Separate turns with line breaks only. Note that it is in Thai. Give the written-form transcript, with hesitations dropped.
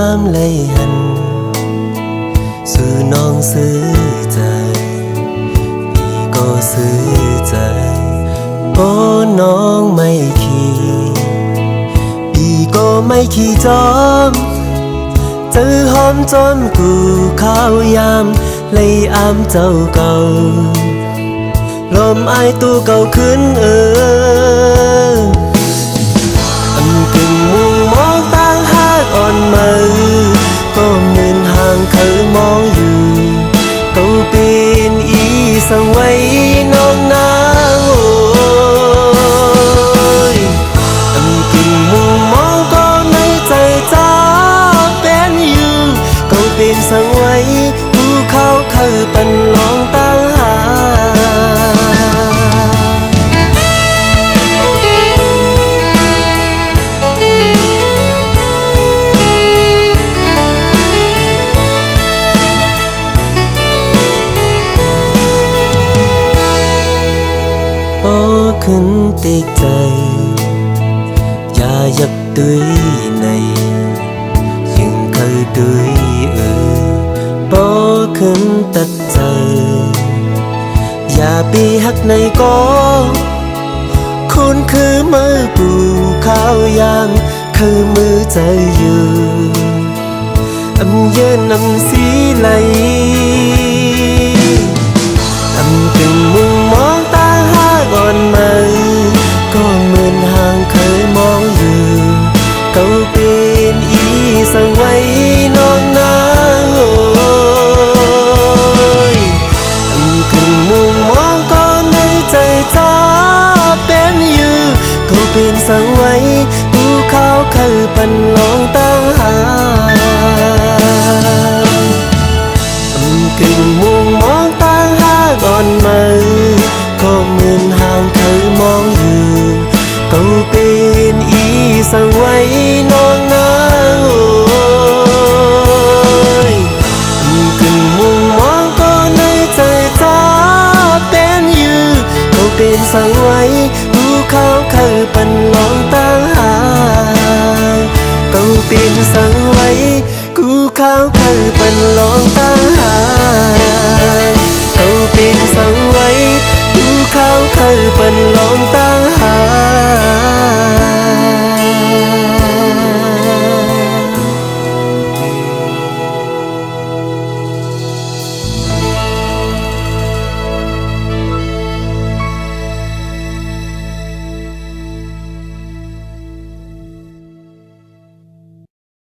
ามเลยหันสื่อน้องซื้อใจพี่ก็ซื้อใจโอ้น้องไม่ขี้พี่ก็ไม่ขี้จอมเจอหอมจอมกูข้าวยามเลยอามเจ้าเก่าลมอายตู้เก่าขึ้นอันกึ่งมุงมองต่างหากอ่อนมือก็เหมือนห่างเคยมองอยู่เก่าเป็นอีสังไว้น้องนางโอ้ยอันกึ่งมุงมองก็ในใจจ้าเป็นอยู่เก่าเป็นสังไว้ผู้เขาเคยปันลองต่างหาขึ้นติดใจอย่ายับตุยในยังเคยตุยบ่ขึ้นตัดใจอย่าปีหักในก็คุณคือมือปูข้าวยามคือมือใจอยู่อำเยินอำสีไหลอำตึงมุงมองตาก่อนมาก็เหมือนห่างเคยมองอยู่เก่าเป็นอีสังไว้น้องนางโอ้ยขึ้นมุมมองก็ในใจจ้าเป็นอยู่ก็เป็นสังไว้ผู้เขาเคยปันลองตั้งหาขึ้นมุมมองตั้งหาก่อนมาก็เหมือนห่างเคยมองอยู่เก่าเป็นอีสังไว้น้องนางโอ้ยขึ้นมุมมองก็ในใจจ้าเป็นอยู่เก่าเป็นสังไว้ผู้เขาเคยปันลองตั้งหาเก่าเป็นสังไว้กูเขาเคยปันลองตั้งหาเก่าเป็นสัง